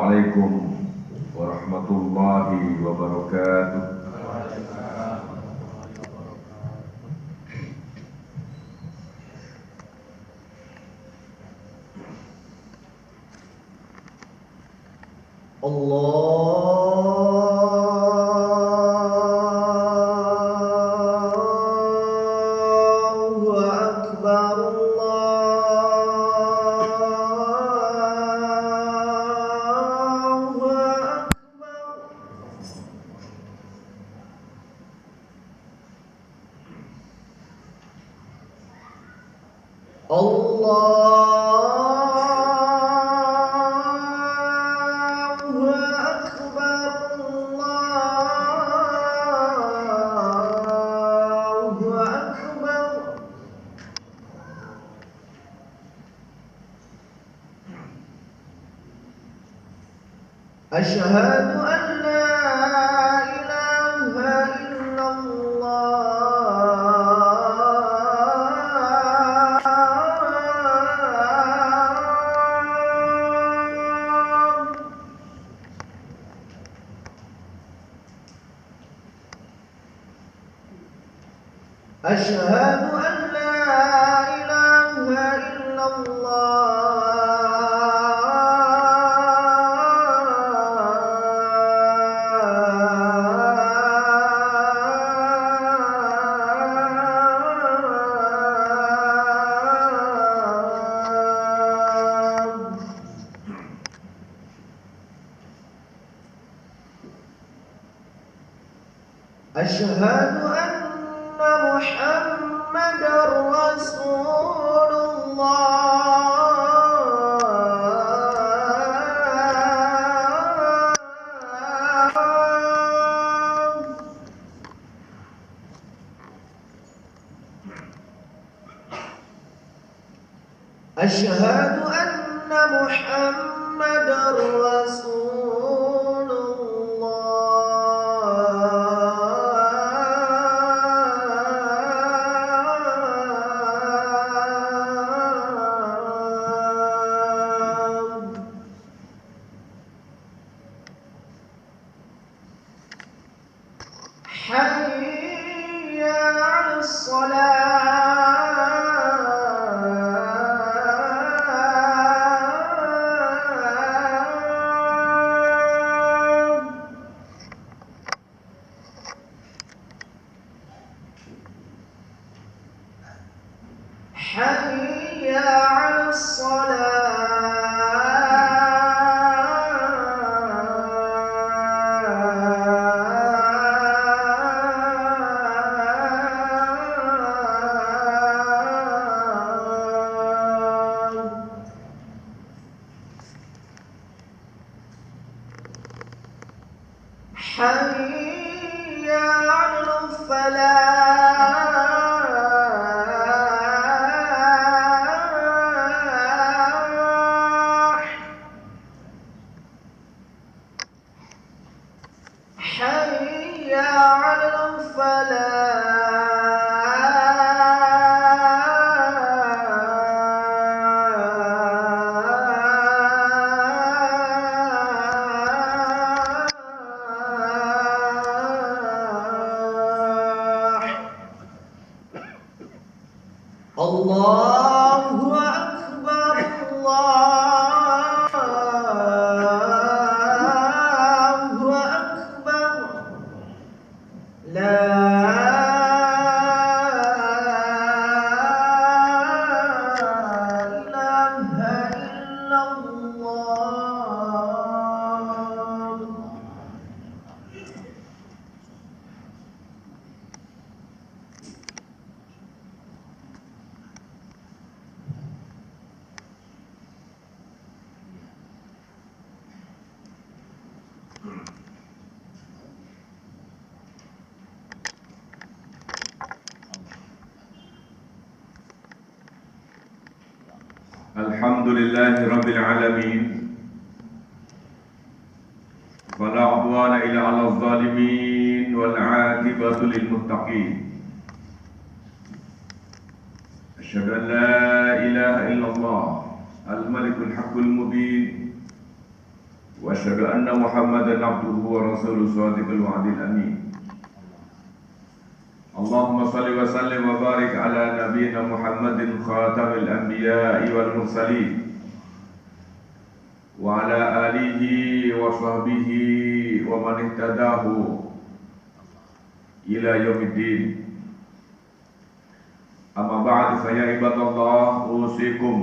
Assalamualaikum warahmatullahi wabarakatuh. Allahu Akbar, Allahu Akbar. Allahu Akbar, Allahu Akbar. Asyhadu an la ilaha illallah. Asyhadu an la ilaha illallah. Asyhadu anna Muhammadar Rasulullah. Asyhadu anna Muhammadar Rasulullah. Hayya 'alas salah. Hayya 'alas salah. Hayya 'alal falah. Hayya 'alal falah. Allahu Akbar, Allahu Akbar. La ilaha illallah. Alhamdulillahi rabbil alamin. Wala 'udwana illa 'alal zalimin wal 'aqibatu lil muttaqin. Asyhadu an la ilaha illallah al-malikul haqqul mubin وأشهد أن محمدا عبده ورسوله صادق الوعد الأمين. اللهم صل وسلم وبارك على نبينا محمد خاتم الأنبياء والمرسلين وعلى آله وصحبه ومن اهتداه إلى يوم الدين. أما بعد فيا عباد الله أوصيكم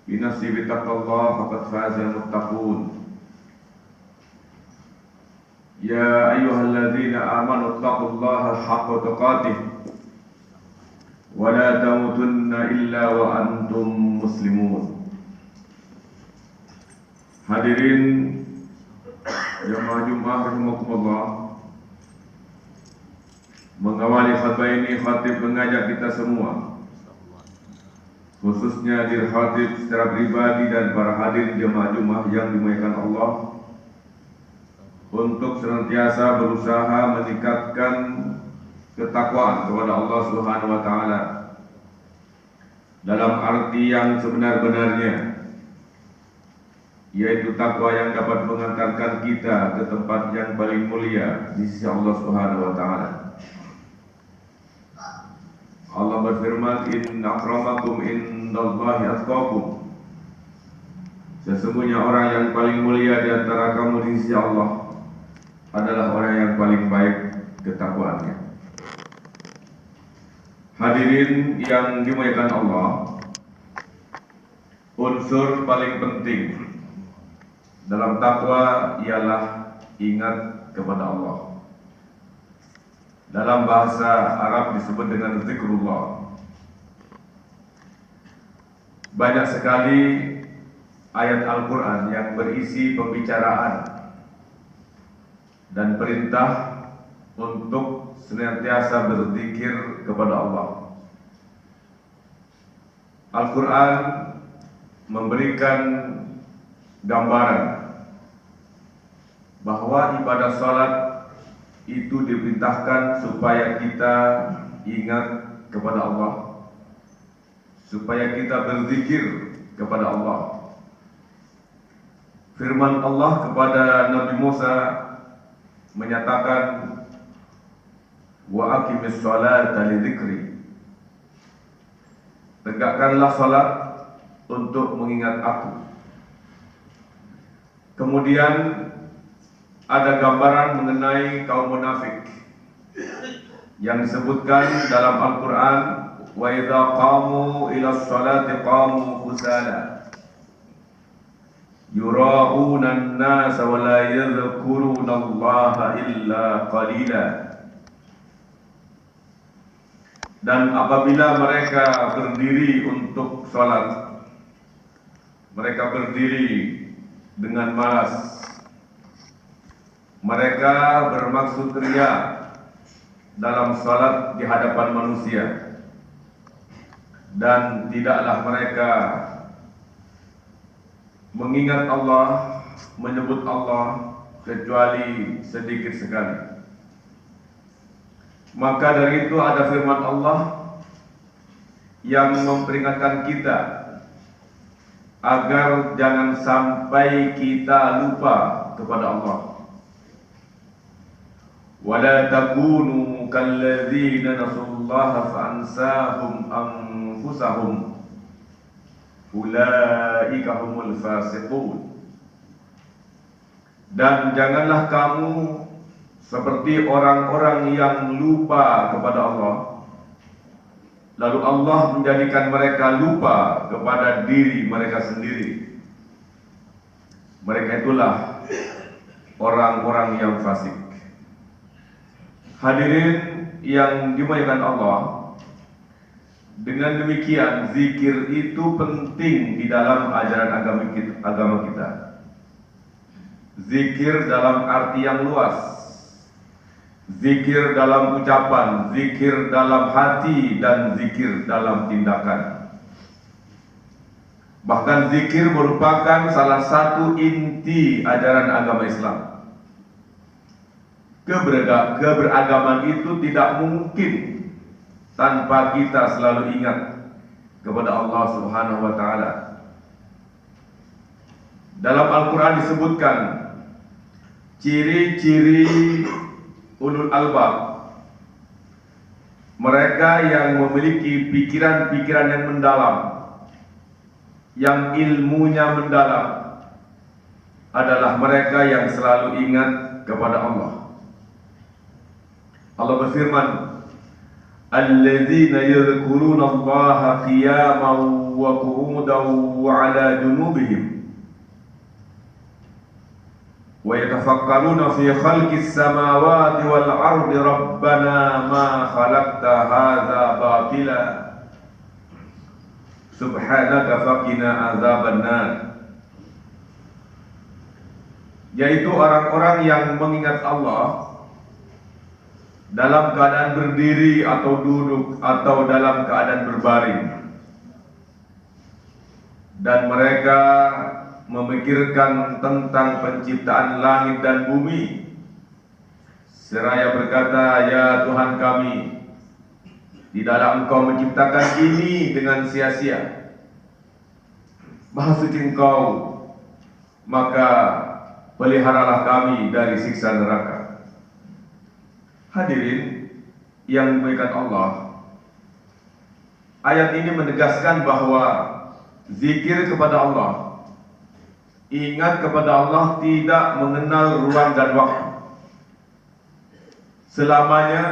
بنفسي بتقوى الله فقد فاز المتقون. يا أيها الذين آمنوا اتقوا الله حق تقاته ولا تموتن إلا وأنتم مسلمون. Hadirin jamaah Jumat rahimakumullah, mengawali khutbah ini khatib mengajak kita semua, khususnya diri khatib secara pribadi dan para hadirin jamaah Jumat yang dimuliakan Allah, untuk senantiasa berusaha meningkatkan ketakwaan kepada Allah Subhanahu wa taala dalam arti yang sebenar-benarnya, yaitu takwa yang dapat mengantarkan kita ke tempat yang paling mulia di sisi Allah Subhanahu wa taala. Allah berfirman, "Inna akramakum indallahi atqakum." Sesungguhnya orang yang paling mulia di antara kamu di sisi Allah adalah orang yang paling baik ketakwaannya. Hadirin yang dimuliakan Allah, unsur paling penting dalam takwa ialah ingat kepada Allah. Dalam bahasa Arab disebut dengan zikrullah. Banyak sekali ayat Al-Quran yang berisi pembicaraan dan perintah untuk senantiasa berzikir kepada Allah. Al-Quran memberikan gambaran bahwa ibadah salat itu diperintahkan supaya kita ingat kepada Allah, supaya kita berzikir kepada Allah. Firman Allah kepada Nabi Musa menyatakan, wa aqimis sholata li dzikri. Tegakkanlah salat untuk mengingat aku. Kemudian ada gambaran mengenai kaum munafik yang disebutkan dalam Al-Quran, wa idza qamu ila sholati qamu kusala yura'una an-nasa wa la yadhkuruna Allaha illa qalila. Dan apabila mereka berdiri untuk sholat, mereka berdiri dengan malas. Mereka bermaksud ria dalam salat di hadapan manusia, dan tidaklah mereka mengingat Allah, menyebut Allah kecuali sedikit sekali. Maka dari itu ada firman Allah yang memperingatkan kita agar jangan sampai kita lupa kepada Allah. وَلَا تَكُونُوا كَالَّذِينَ نَسُوا اللَّهَ فَأَنْسَاهُمْ أَنفُسَهُمْ أُولَئِكَ هُمُ الْفَاسِقُونَ. Dan janganlah kamu seperti orang-orang yang lupa kepada Allah, lalu Allah menjadikan mereka lupa kepada diri mereka sendiri. Mereka itulah orang-orang yang fasik. Hadirin yang dimuliakan Allah, dengan demikian zikir itu penting di dalam ajaran agama kita. Zikir dalam arti yang luas, zikir dalam ucapan, zikir dalam hati, dan zikir dalam tindakan. Bahkan zikir merupakan salah satu inti ajaran agama Islam. Keberagaman itu tidak mungkin tanpa kita selalu ingat kepada Allah Subhanahu wa taala. Dalam Al-Quran disebutkan ciri-ciri ulul albab, mereka yang memiliki pikiran-pikiran yang mendalam, yang ilmunya mendalam, adalah mereka yang selalu ingat kepada Allah. Allah berfirman, alladzina yadhkuruna Allaha qiyaman wa qu'udan wa 'ala junubihim wa yatafakkaruna fi khalqis samawati wal ardi rabbana ma khalaqta hadza batila subhanaka faqina azabannar. Yaitu orang-orang yang mengingat Allah dalam keadaan berdiri atau duduk atau dalam keadaan berbaring, dan mereka memikirkan tentang penciptaan langit dan bumi seraya berkata, ya Tuhan kami, tidaklah Engkau menciptakan ini dengan sia-sia. Maha suci Engkau, maka peliharalah kami dari siksa neraka. Hadirin yang dimuliakan Allah, ayat ini menegaskan bahwa zikir kepada Allah, ingat kepada Allah tidak mengenal ruang dan waktu. Selamanya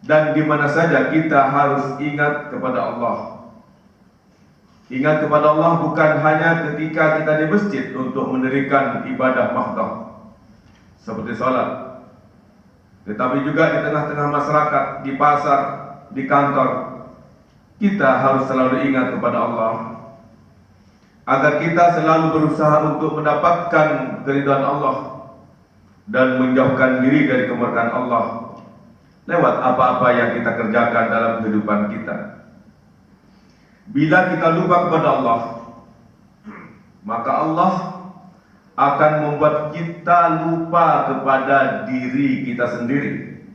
dan di mana saja kita harus ingat kepada Allah. Ingat kepada Allah bukan hanya ketika kita di masjid untuk mendirikan ibadah mahdoh seperti salat, tetapi juga di tengah-tengah masyarakat, di pasar, di kantor. Kita harus selalu ingat kepada Allah, agar kita selalu berusaha untuk mendapatkan keridhaan Allah dan menjauhkan diri dari kemurkaan Allah lewat apa-apa yang kita kerjakan dalam kehidupan kita. Bila kita lupa kepada Allah, maka Allah akan membuat kita lupa kepada diri kita sendiri.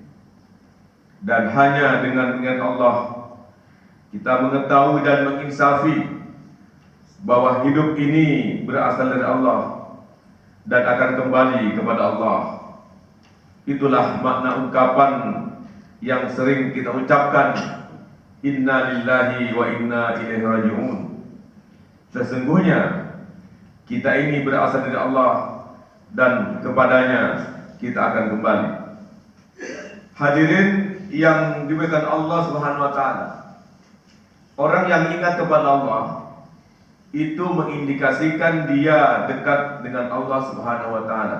Dan hanya dengan mengingat Allah, kita mengetahui dan menginsafi bahwa hidup ini berasal dari Allah dan akan kembali kepada Allah. Itulah makna ungkapan yang sering kita ucapkan, inna lillahi wa inna ilaihi raji'un. Sesungguhnya kita ini berasal dari Allah dan kepadanya kita akan kembali. Hadirin yang dimuliakan Allah Subhanahu wa taala, orang yang ingat kepada Allah itu mengindikasikan dia dekat dengan Allah Subhanahu wa taala.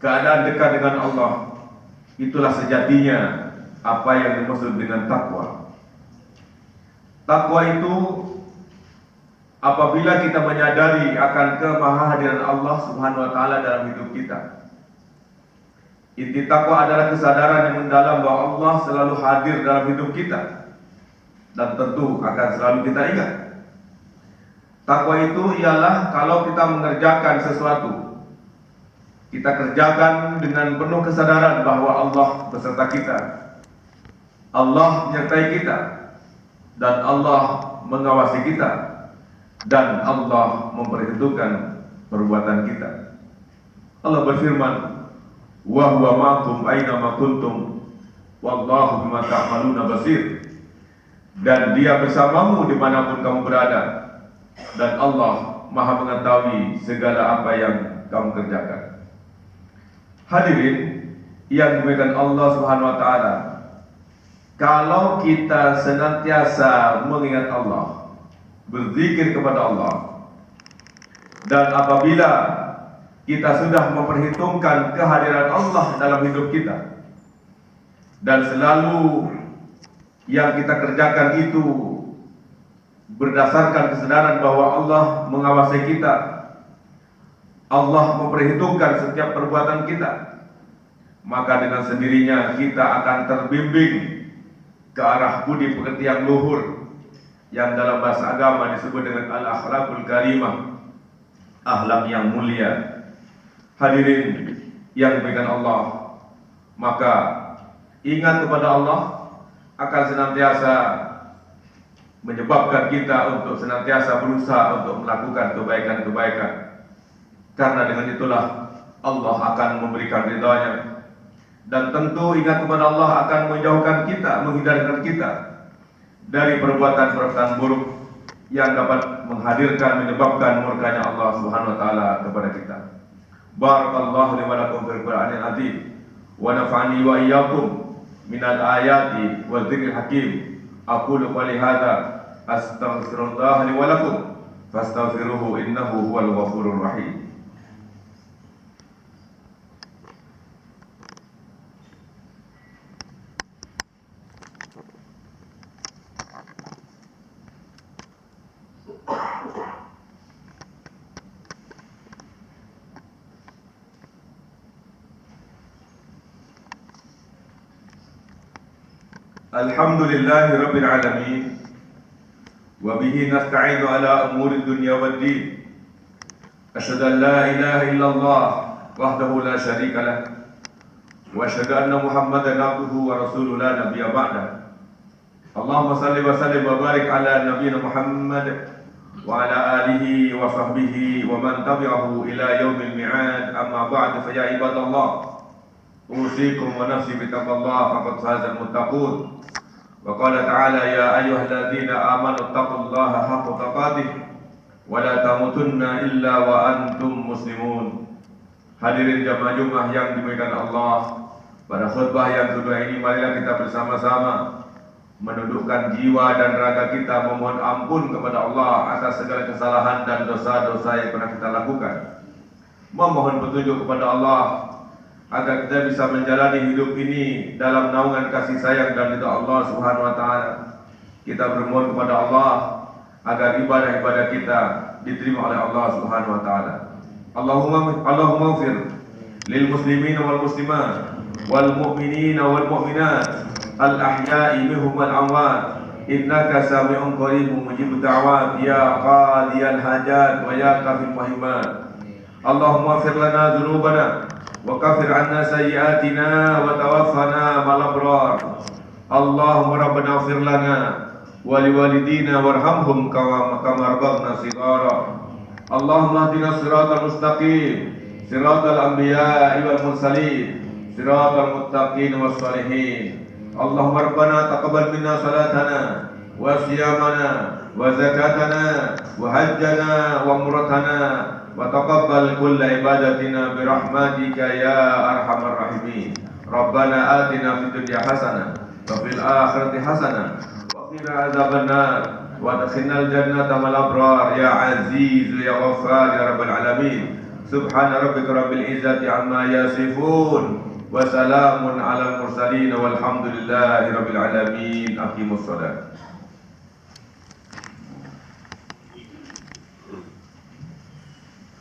Keadaan dekat dengan Allah itulah sejatinya apa yang dimaksud dengan takwa. Takwa itu apabila kita menyadari akan kemahahadiran Allah Subhanahu wa taala dalam hidup kita. Inti takwa adalah kesadaran yang mendalam bahwa Allah selalu hadir dalam hidup kita dan tentu akan selalu kita ingat. Takwa itu ialah kalau kita mengerjakan sesuatu, kita kerjakan dengan penuh kesadaran bahwa Allah beserta kita, Allah menyertai kita, dan Allah mengawasi kita, dan Allah memperhitungkan perbuatan kita. Allah berfirman, wa huwa ma'akum aina ma kuntum wallahu bima ta'maluna basir. Dan dia bersamamu dimanapun kamu berada, dan Allah maha mengetahui segala apa yang kamu kerjakan. Hadirin yang dimuliakan Allah Subhanahu wa taala, kalau kita senantiasa mengingat Allah, berzikir kepada Allah, dan apabila kita sudah memperhitungkan kehadiran Allah dalam hidup kita, dan selalu yang kita kerjakan itu berdasarkan kesadaran bahwa Allah mengawasi kita, Allah memperhitungkan setiap perbuatan kita, maka dengan sendirinya kita akan terbimbing ke arah budi pekerti yang luhur, yang dalam bahasa agama disebut dengan al-akhlaqul karimah, akhlak yang mulia. Hadirin yang dimuliakan Allah, maka ingat kepada Allah akan senantiasa menyebabkan kita untuk senantiasa berusaha untuk melakukan kebaikan-kebaikan. Karena dengan itulah Allah akan memberikan ridhanya. Dan tentu ingat kepada Allah akan menjauhkan kita, menghindarkan kita dari perbuatan-perbuatan buruk yang dapat menyebabkan murkanya Allah Subhanahu wa taala kepada kita. Barakallahu li wa lakum fil Qur'anil azim wa nafa'ani wa iyyakum minal ayati wa dzikril hakim. Aqulu qali hadza astaghfirullah li wa lakum fastaghfiruhu innahu huwal ghafurur rahim. Alhamdulillahi Rabbil Alamin. Wabihi nasta'inu ala umuri dunya wad din. Asyhadu an la ilaha illallah wahdahu la syarika lah. Wa asyhadu anna Muhammadan abduhu wa rasuluhu la nabiyya ba'da. Allahumma salli wa sallim wa barik ala nabiyyina Muhammad wa ala alihi wa sahbihi wa man tabi'ahu ila yaumil mi'ad. Amma ba'du, fa ya ibadallah, usikum wa nafsi bittaqwallah faqad fazal muttaqun. Wa qala ta'ala ya ayyuhalladzina amanu taqullaha haqqa tuqatih wa la tamutunna illa wa antum muslimun. Hadirin jamaah Jumat yang dimuliakan Allah, pada khutbah yang kedua ini marilah kita bersama-sama menundukkan jiwa dan raga kita memohon ampun kepada Allah atas segala kesalahan dan dosa-dosa yang pernah kita lakukan. Memohon petunjuk kepada Allah agar kita bisa menjalani hidup ini dalam naungan kasih sayang dan ridha Allah Subhanahu wa taala. Kita bermohon kepada Allah agar ibadah-ibadah kita diterima oleh Allah Subhanahu wa taala. Allahumma ighfir lil muslimin wal muslimat wal mu'minin wal mu'minat al ahya'i minhum wal amwat innaka sami'un qaribun mujibud da'wat ya qadiyal hajat wa ya kafil muhimmat. Allahumma ighfir lana dzunubana wa kafir 'anna sayyi'atina wa tawaffana ma'al abrar. Allahumma rabbana ighfir lana wa liwalidina warhamhum kama rabbana shighara. Allahumma ihdina siratal mustaqim, siratal anbiya'i wal mursalin, siratal muttaqin was salihin. Allahumma rabbana taqabbal minna salatana wa siyamana wa zakatana wa hajjana wa umratana wa taqabbal kulla ibadatina bi rahmatika ya arhamar rahimin. Rabbana atina fid dunya hasanah wa fil akhirati hasanah wa qina adzabannar wa adkhilnal jannata ma'al abrar ya aziz ya ghaffar ya rabbal alamin. Subhana rabbika rabbil izzati amma yasifun wa salamun alal mursalin walhamdulillahi rabbil alamin. Aqimus shalah.